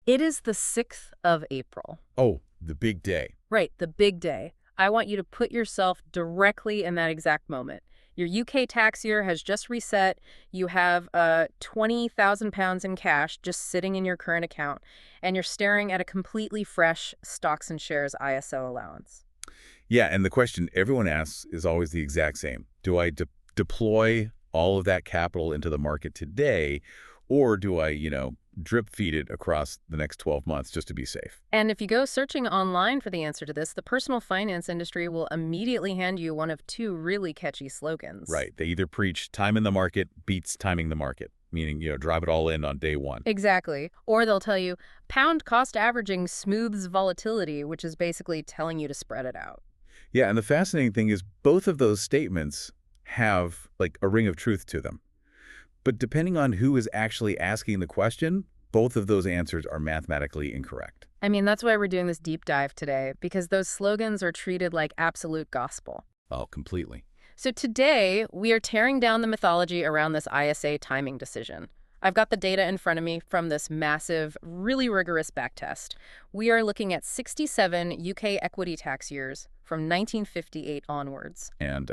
It is the 6th of April. Oh, the big day. Right, the big day. I want you to put yourself directly in that exact moment. Your UK tax year has just reset. You have £20,000 in cash just sitting in your current account, and you're staring at a completely fresh stocks and shares ISO allowance. Yeah, and the question everyone asks is always the exact same. Do I deploy all of that capital into the market today, or do I, drip feed it across the next 12 months just to be safe? And if you go searching online for the answer to this, the personal finance industry will immediately hand you one of two really catchy slogans. Right. They either preach time in the market beats timing the market, meaning, drive it all in on day one. Exactly. Or they'll tell you, pound cost averaging smooths volatility, which is basically telling you to spread it out. Yeah, and the fascinating thing is both of those statements have, like, a ring of truth to them. But depending on who is actually asking the question, both of those answers are mathematically incorrect. I mean, that's why we're doing this deep dive today, because those slogans are treated like absolute gospel. Oh, completely. So today, we are tearing down the mythology around this ISA timing decision. I've got the data in front of me from this massive, really rigorous backtest. We are looking at 67 UK equity tax years from 1958 onwards. And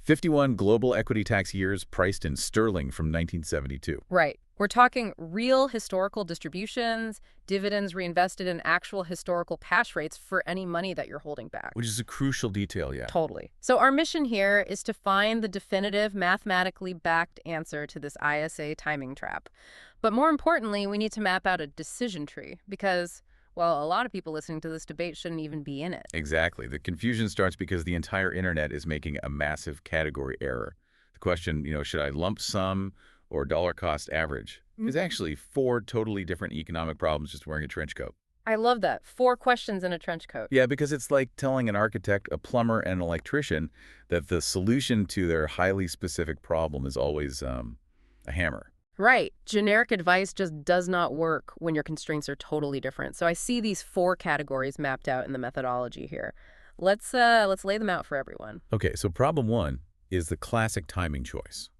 51 global equity tax years priced in sterling from 1972. Right. We're talking real historical distributions, dividends reinvested in actual historical cash rates for any money that you're holding back. Which is a crucial detail, yeah. Totally. So our mission here is to find the definitive, mathematically backed answer to this ISA timing trap. But more importantly, we need to map out a decision tree because, well, a lot of people listening to this debate shouldn't even be in it. Exactly. The confusion starts because the entire internet is making a massive category error. The question, should I lump sum or dollar cost average, is actually 4 totally different economic problems just wearing a trench coat. I love that. 4 questions in a trench coat. Yeah, because it's like telling an architect, a plumber, and an electrician that the solution to their highly specific problem is always a hammer. Right. Generic advice just does not work when your constraints are totally different. So I see these 4 categories mapped out in the methodology here. Let's lay them out for everyone. Okay, so problem 1 is the classic timing choice.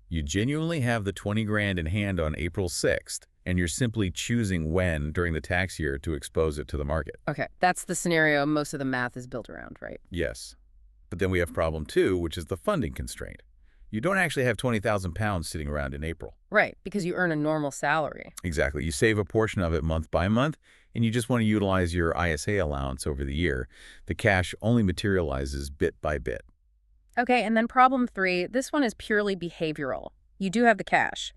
You genuinely have the 20 grand in hand on April 6th, and you're simply choosing when during the tax year to expose it to the market. Okay, that's the scenario most of the math is built around, right? Yes. But then we have problem 2, which is the funding constraint. You don't actually have £20,000 sitting around in April. Right, because you earn a normal salary. Exactly. You save a portion of it month by month, and you just want to utilize your ISA allowance over the year. The cash only materializes bit by bit. Okay, and then problem 3, this one is purely behavioral. You do have the cash,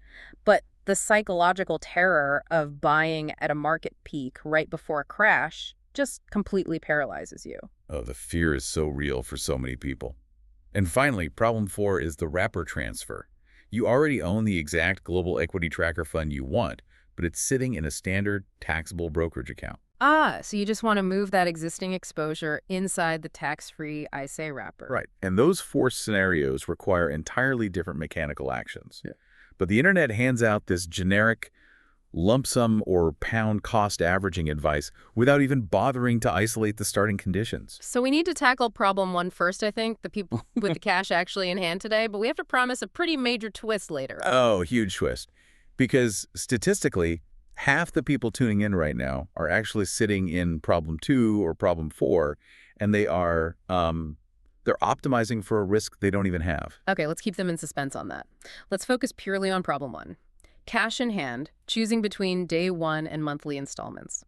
but the psychological terror of buying at a market peak right before a crash just completely paralyzes you. Oh, the fear is so real for so many people. And finally, problem 4 is the wrapper transfer. You already own the exact global equity tracker fund you want, but it's sitting in a standard taxable brokerage account. So you just want to move that existing exposure inside the tax-free ISA wrapper. Right. And those 4 scenarios require entirely different mechanical actions. Yeah. But the internet hands out this generic lump sum or pound cost averaging advice without even bothering to isolate the starting conditions. So we need to tackle problem 1 first, I think, the people with the cash actually in hand today, but we have to promise a pretty major twist later. Oh, huge twist. Because statistically, half the people tuning in right now are actually sitting in problem 2 or problem 4, and they are they're optimizing for a risk they don't even have. Okay, let's keep them in suspense on that. Let's focus purely on problem 1. Cash in hand, choosing between day 1 and monthly installments.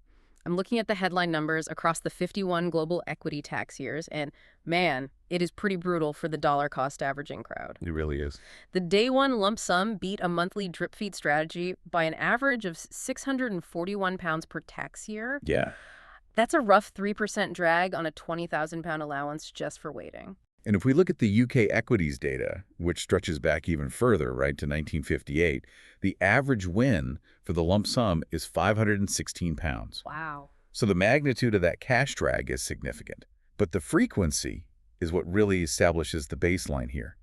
I'm looking at the headline numbers across the 51 global equity tax years, and man, it is pretty brutal for the dollar cost averaging crowd. It really is. The day 1 lump sum beat a monthly drip feed strategy by an average of £641 per tax year. Yeah. That's a rough 3% drag on a £20,000 allowance just for waiting. And if we look at the UK equities data, which stretches back even further, right, to 1958, the average win for the lump sum is £516. Wow. So the magnitude of that cash drag is significant. But the frequency is what really establishes the baseline here.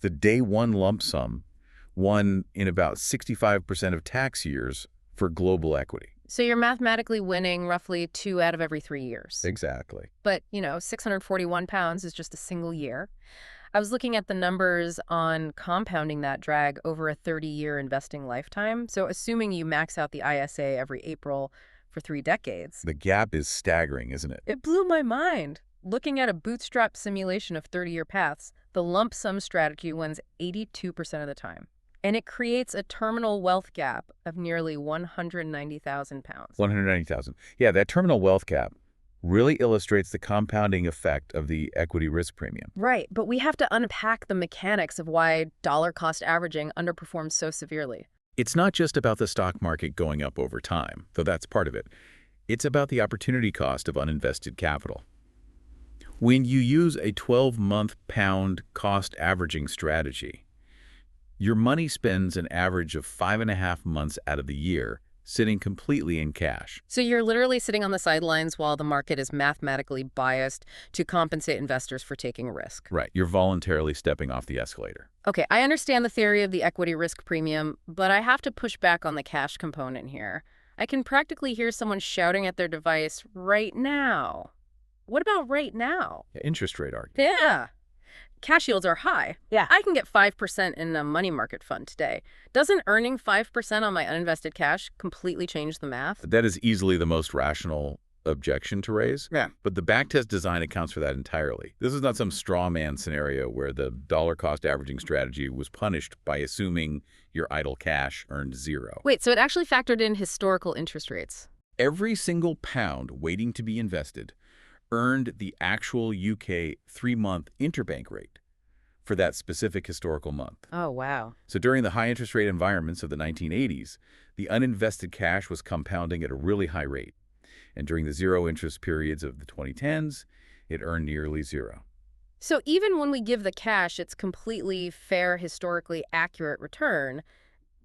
The day 1 lump sum won in about 65% of tax years for global equity. So you're mathematically winning roughly 2 out of every 3 years. Exactly. But, £641 is just a single year. I was looking at the numbers on compounding that drag over a 30-year investing lifetime. So assuming you max out the ISA every April for 3 decades. The gap is staggering, isn't it? It blew my mind. Looking at a bootstrap simulation of 30-year paths, the lump sum strategy wins 82% of the time. And it creates a terminal wealth gap of nearly 190,000 pounds. 190,000. Yeah, that terminal wealth gap really illustrates the compounding effect of the equity risk premium. Right, but we have to unpack the mechanics of why dollar cost averaging underperforms so severely. It's not just about the stock market going up over time, though that's part of it. It's about the opportunity cost of uninvested capital. When you use a 12-month pound cost averaging strategy, your money spends an average of 5.5 months out of the year sitting completely in cash. So you're literally sitting on the sidelines while the market is mathematically biased to compensate investors for taking risk. Right, you're voluntarily stepping off the escalator. Okay, I understand the theory of the equity risk premium, but I have to push back on the cash component here. I can practically hear someone shouting at their device right now. What about right now? Yeah, interest rate argument. Yeah. Cash yields are high. Yeah. I can get 5% in a money market fund today. Doesn't earning 5% on my uninvested cash completely change the math? That is easily the most rational objection to raise. Yeah. But the backtest design accounts for that entirely. This is not some straw man scenario where the dollar cost averaging strategy was punished by assuming your idle cash earned zero. Wait, so it actually factored in historical interest rates? Every single pound waiting to be invested earned the actual UK 3-month interbank rate for that specific historical month. Oh, wow. So during the high interest rate environments of the 1980s, the uninvested cash was compounding at a really high rate. And during the zero interest periods of the 2010s, it earned nearly zero. So even when we give the cash its completely fair, historically accurate return,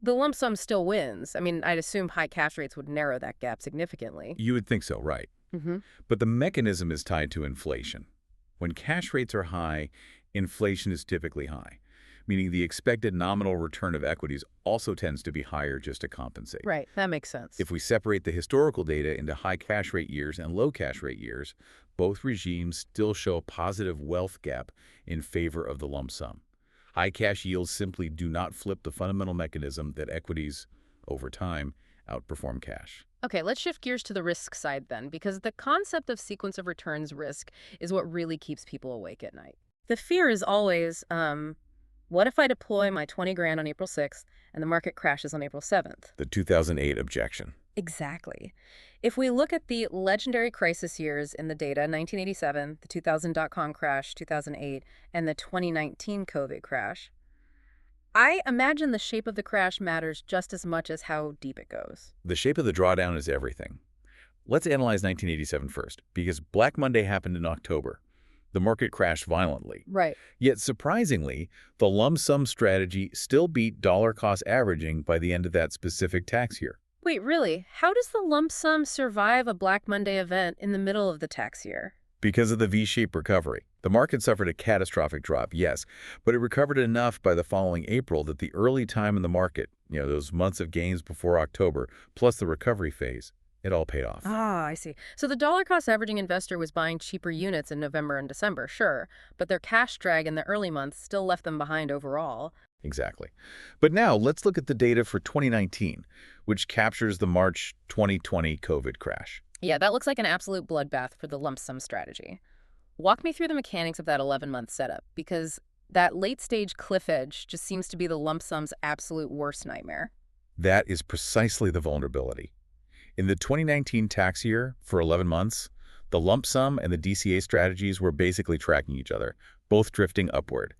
the lump sum still wins. I mean, I'd assume high cash rates would narrow that gap significantly. You would think so, right? Mm-hmm. But the mechanism is tied to inflation. When cash rates are high, inflation is typically high, meaning the expected nominal return of equities also tends to be higher just to compensate. Right, that makes sense. If we separate the historical data into high cash rate years and low cash rate years, both regimes still show a positive wealth gap in favor of the lump sum. High cash yields simply do not flip the fundamental mechanism that equities, over time, outperform cash. Okay, let's shift gears to the risk side then, because the concept of sequence of returns risk is what really keeps people awake at night. The fear is always, what if I deploy my 20 grand on April 6th and the market crashes on April 7th? The 2008 objection. Exactly. If we look at the legendary crisis years in the data, 1987, the 2000 dot-com crash, 2008, and the 2019 COVID crash, I imagine the shape of the crash matters just as much as how deep it goes. The shape of the drawdown is everything. Let's analyze 1987 first, because Black Monday happened in October. The market crashed violently. Right. Yet surprisingly, the lump sum strategy still beat dollar cost averaging by the end of that specific tax year. Wait, really? How does the lump sum survive a Black Monday event in the middle of the tax year? Because of the V-shaped recovery. The market suffered a catastrophic drop, yes, but it recovered enough by the following April that the early time in the market, those months of gains before October, plus the recovery phase, it all paid off. Ah, I see. So the dollar cost averaging investor was buying cheaper units in November and December, sure, but their cash drag in the early months still left them behind overall. Exactly. But now let's look at the data for 2019, which captures the March 2020 COVID crash. Yeah, that looks like an absolute bloodbath for the lump sum strategy. Walk me through the mechanics of that 11-month setup, because that late-stage cliff edge just seems to be the lump sum's absolute worst nightmare. That is precisely the vulnerability. In the 2019 tax year, for 11 months, the lump sum and the DCA strategies were basically tracking each other, both drifting upward.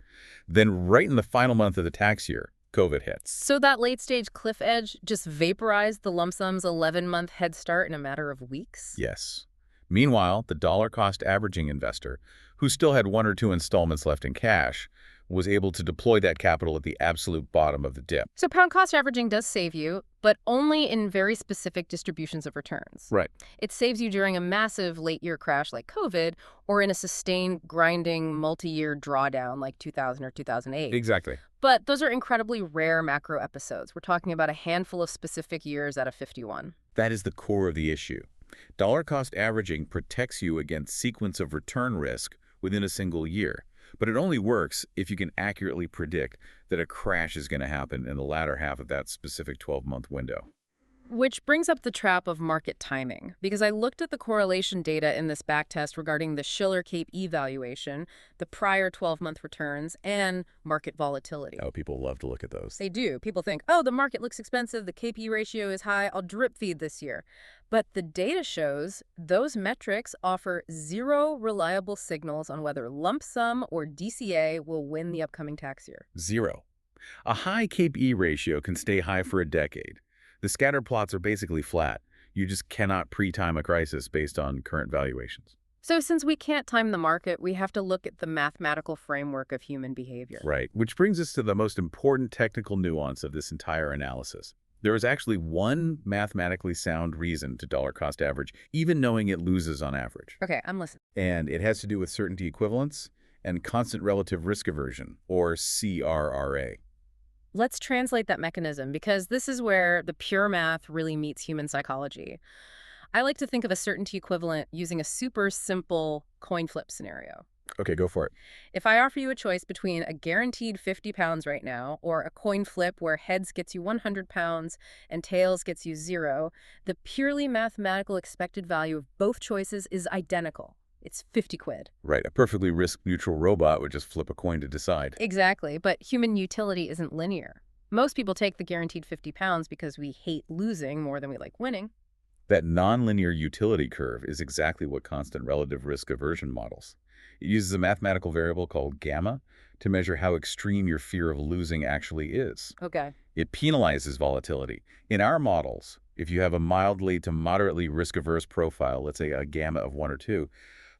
Then right in the final month of the tax year, COVID hits. So that late-stage cliff edge just vaporized the lump sum's 11-month head start in a matter of weeks? Yes. Meanwhile, the dollar cost averaging investor, who still had 1 or 2 installments left in cash, was able to deploy that capital at the absolute bottom of the dip. So pound cost averaging does save you, but only in very specific distributions of returns. Right. It saves you during a massive late-year crash like COVID, or in a sustained, grinding, multi-year drawdown like 2000 or 2008. Exactly. But those are incredibly rare macro episodes. We're talking about a handful of specific years out of 51. That is the core of the issue. Dollar cost averaging protects you against sequence of return risk within a single year, But it only works if you can accurately predict that a crash is going to happen in the latter half of that specific 12-month window. Which brings up the trap of market timing, because I looked at the correlation data in this backtest regarding the Shiller Cape E valuation, the prior 12-month returns, and market volatility. Oh, people love to look at those. They do. People think, oh, the market looks expensive, the KP ratio is high, I'll drip feed this year. But the data shows those metrics offer zero reliable signals on whether lump sum or DCA will win the upcoming tax year. Zero. A high Cape E ratio can stay high for a decade. The scatter plots are basically flat. You just cannot pre-time a crisis based on current valuations. So since we can't time the market, we have to look at the mathematical framework of human behavior. Right, which brings us to the most important technical nuance of this entire analysis. There is actually one mathematically sound reason to dollar cost average, even knowing it loses on average. Okay, I'm listening. And it has to do with certainty equivalence and constant relative risk aversion, or CRRA. Let's translate that mechanism, because this is where the pure math really meets human psychology. I like to think of a certainty equivalent using a super simple coin flip scenario. Okay, go for it. If I offer you a choice between a guaranteed 50 pounds right now or a coin flip where heads gets you 100 pounds and tails gets you 0, the purely mathematical expected value of both choices is identical. It's 50 quid. Right, a perfectly risk-neutral robot would just flip a coin to decide. Exactly, but human utility isn't linear. Most people take the guaranteed 50 pounds because we hate losing more than we like winning. That nonlinear utility curve is exactly what constant relative risk aversion models. It uses a mathematical variable called gamma to measure how extreme your fear of losing actually is. Okay. It penalizes volatility. In our models, if you have a mildly to moderately risk-averse profile, let's say a gamma of 1 or 2,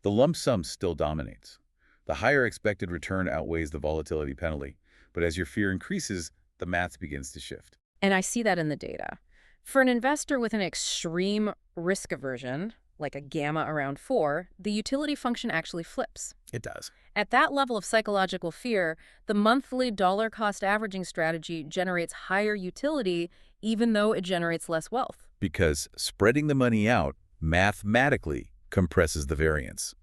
the lump sum still dominates. The higher expected return outweighs the volatility penalty, but as your fear increases, the math begins to shift. And I see that in the data. For an investor with an extreme risk aversion, like a gamma around 4, the utility function actually flips. It does. At that level of psychological fear, the monthly dollar cost averaging strategy generates higher utility even though it generates less wealth. Because spreading the money out mathematically compresses the variance.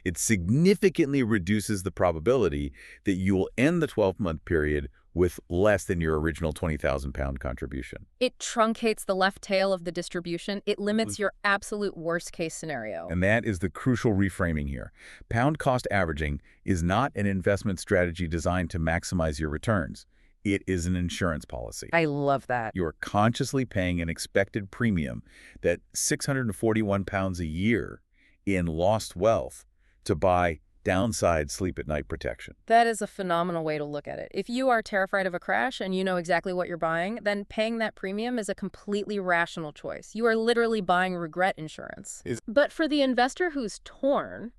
It significantly reduces the probability that you will end the 12-month period with less than your original 20,000-pound contribution. It truncates the left tail of the distribution. It limits your absolute worst-case scenario. And that is the crucial reframing here. Pound cost averaging is not an investment strategy designed to maximize your returns. It is an insurance policy. I love that. You are consciously paying an expected premium, that 641 pounds a year in lost wealth, to buy downside sleep-at-night protection. That is a phenomenal way to look at it. If you are terrified of a crash and you know exactly what you're buying, then paying that premium is a completely rational choice. You are literally buying regret insurance. But for the investor who's torn,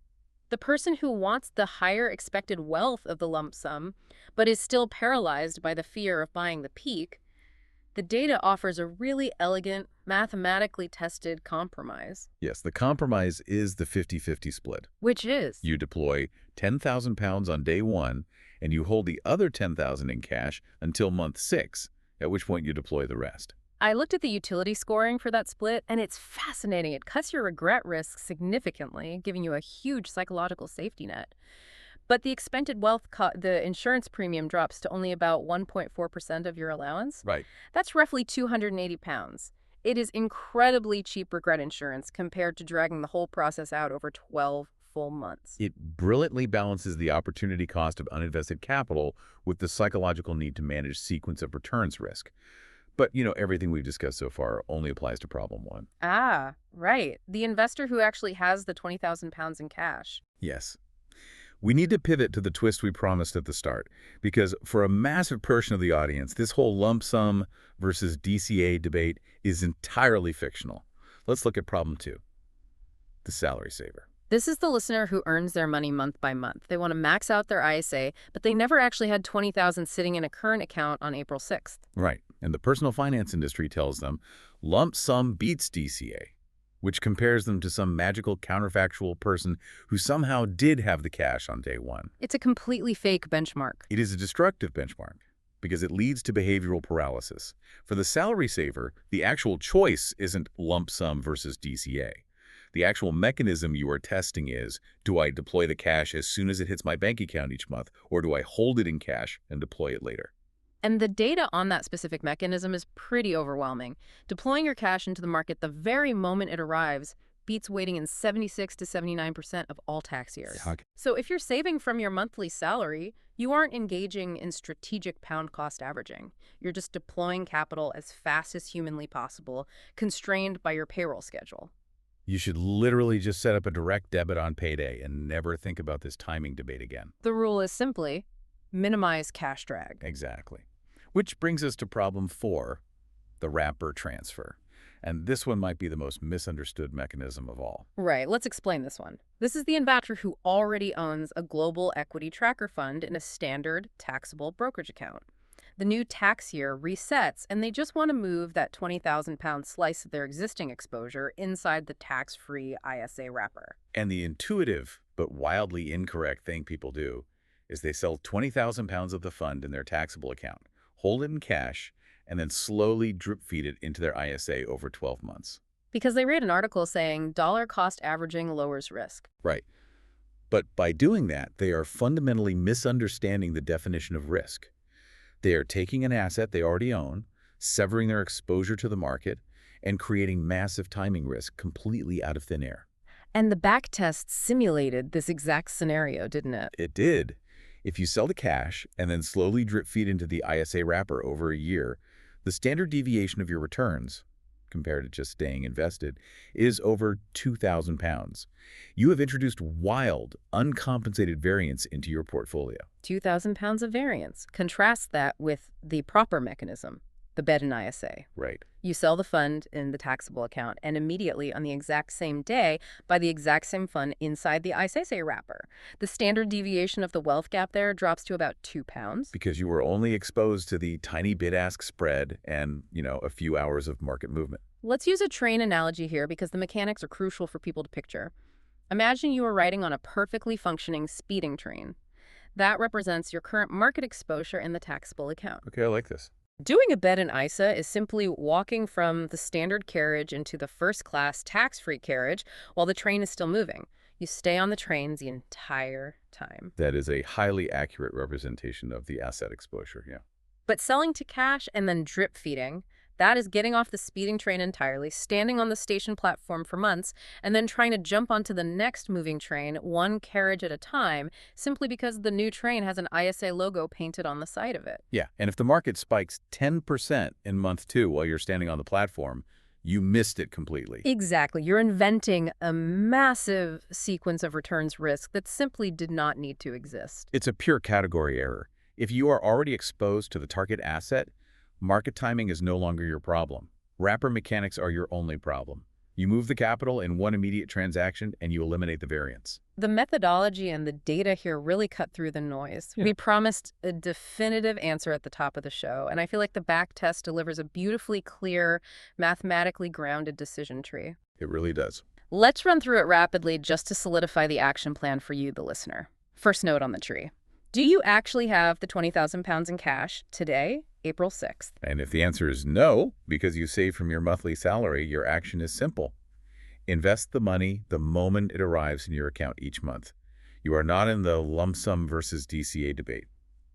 the person who wants the higher expected wealth of the lump sum, but is still paralyzed by the fear of buying the peak, the data offers a really elegant, mathematically tested compromise. Yes, the compromise is the 50-50 split. Which is? You deploy 10,000 pounds on day 1, and you hold the other 10,000 in cash until month 6, at which point you deploy the rest. I looked at the utility scoring for that split, and it's fascinating. It cuts your regret risk significantly, giving you a huge psychological safety net. But the expected wealth, the insurance premium drops to only about 1.4% of your allowance. Right. That's roughly 280 pounds. It is incredibly cheap regret insurance compared to dragging the whole process out over 12 full months. It brilliantly balances the opportunity cost of uninvested capital with the psychological need to manage sequence of returns risk. But, everything we've discussed so far only applies to problem 1. Ah, right. The investor who actually has the 20,000 pounds in cash. Yes. We need to pivot to the twist we promised at the start, because for a massive portion of the audience, this whole lump sum versus DCA debate is entirely fictional. Let's look at problem 2, the salary saver. This is the listener who earns their money month by month. They want to max out their ISA, but they never actually had 20,000 sitting in a current account on April 6th. Right. And the personal finance industry tells them lump sum beats DCA, which compares them to some magical counterfactual person who somehow did have the cash on day 1. It's a completely fake benchmark. It is a destructive benchmark because it leads to behavioral paralysis. For the salary saver, the actual choice isn't lump sum versus DCA. The actual mechanism you are testing is, do I deploy the cash as soon as it hits my bank account each month, or do I hold it in cash and deploy it later? And the data on that specific mechanism is pretty overwhelming. Deploying your cash into the market the very moment it arrives beats waiting in 76 to 79% of all tax years. Okay. So if you're saving from your monthly salary, you aren't engaging in strategic pound cost averaging. You're just deploying capital as fast as humanly possible, constrained by your payroll schedule. You should literally just set up a direct debit on payday and never think about this timing debate again. The rule is simply minimize cash drag. Exactly. Which brings us to problem 4, the wrapper transfer. And this one might be the most misunderstood mechanism of all. Right, let's explain this one. This is the investor who already owns a global equity tracker fund in a standard taxable brokerage account. The new tax year resets, and they just want to move that 20,000 pound slice of their existing exposure inside the tax-free ISA wrapper. And the intuitive but wildly incorrect thing people do is they sell 20,000 pounds of the fund in their taxable account, hold it in cash, and then slowly drip feed it into their ISA over 12 months. Because they read an article saying dollar cost averaging lowers risk. Right. But by doing that, they are fundamentally misunderstanding the definition of risk. They are taking an asset they already own, severing their exposure to the market, and creating massive timing risk completely out of thin air. And the backtest simulated this exact scenario, didn't it? It did. If you sell the cash and then slowly drip feed into the ISA wrapper over a year, the standard deviation of your returns, compared to just staying invested, is over 2,000 pounds. You have introduced wild, uncompensated variance into your portfolio. 2,000 pounds of variance. Contrast that with the proper mechanism, the bet in ISA. Right. You sell the fund in the taxable account and immediately on the exact same day buy the exact same fund inside the ISA wrapper. The standard deviation of the wealth gap there drops to about 2 pounds. Because you were only exposed to the tiny bid-ask spread and, a few hours of market movement. Let's use a train analogy here because the mechanics are crucial for people to picture. Imagine you are riding on a perfectly functioning speeding train. That represents your current market exposure in the taxable account. Okay, I like this. Doing a bet in ISA is simply walking from the standard carriage into the first-class tax-free carriage while the train is still moving. You stay on the train the entire time. That is a highly accurate representation of the asset exposure, yeah. But selling to cash and then drip feeding, that is getting off the speeding train entirely, standing on the station platform for months, and then trying to jump onto the next moving train, one carriage at a time, simply because the new train has an ISA logo painted on the side of it. Yeah, and if the market spikes 10% in month 2 while you're standing on the platform, you missed it completely. Exactly. You're inventing a massive sequence of returns risk that simply did not need to exist. It's a pure category error. If you are already exposed to the target asset, market timing is no longer your problem. Wrapper mechanics are your only problem. You move the capital in one immediate transaction and you eliminate the variance. The methodology and the data here really cut through the noise. Yeah. We promised a definitive answer at the top of the show, and I feel like the backtest delivers a beautifully clear, mathematically grounded decision tree. It really does. Let's run through it rapidly just to solidify the action plan for you, the listener. First note on the tree. Do you actually have the 20,000 pounds in cash today, April 6th? And if the answer is no, because you save from your monthly salary, your action is simple. Invest the money the moment it arrives in your account each month. You are not in the lump sum versus DCA debate.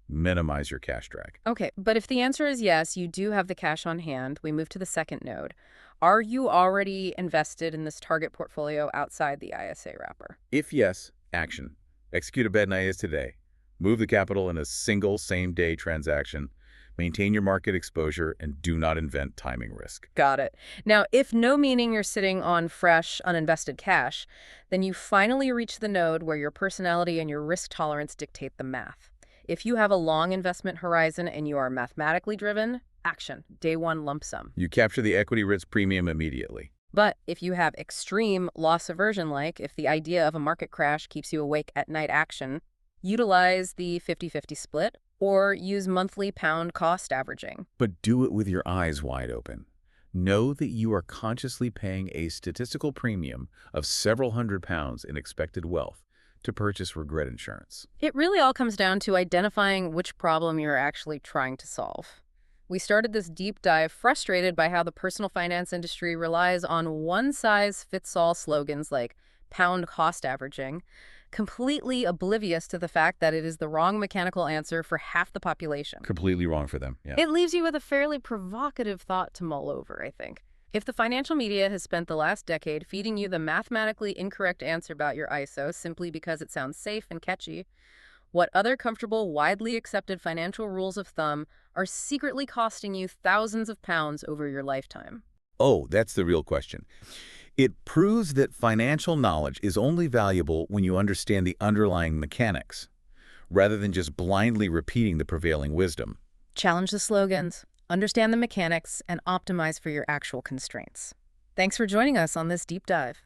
Minimize your cash drag. Okay, but if the answer is yes, you do have the cash on hand, we move to the second node. Are you already invested in this target portfolio outside the ISA wrapper? If yes, action. Execute a bet in IS today. Move the capital in a single same-day transaction. Maintain your market exposure and do not invent timing risk. Got it. Now, if no, meaning you're sitting on fresh, uninvested cash, then you finally reach the node where your personality and your risk tolerance dictate the math. If you have a long investment horizon and you are mathematically driven, action, day one lump sum. You capture the equity risk premium immediately. But if you have extreme loss aversion, like if the idea of a market crash keeps you awake at night, action, utilize the 50-50 split or use monthly pound cost averaging. But do it with your eyes wide open. Know that you are consciously paying a statistical premium of several £100 in expected wealth to purchase regret insurance. It really all comes down to identifying which problem you're actually trying to solve. We started this deep dive frustrated by how the personal finance industry relies on one-size-fits-all slogans like pound cost averaging, completely oblivious to the fact that it is the wrong mechanical answer for half the population. Completely wrong for them, yeah. It leaves you with a fairly provocative thought to mull over, I think. If the financial media has spent the last decade feeding you the mathematically incorrect answer about your ISO simply because it sounds safe and catchy, what other comfortable, widely accepted financial rules of thumb are secretly costing you thousands of pounds over your lifetime? Oh, that's the real question. It proves that financial knowledge is only valuable when you understand the underlying mechanics, rather than just blindly repeating the prevailing wisdom. Challenge the slogans, understand the mechanics, and optimize for your actual constraints. Thanks for joining us on this deep dive.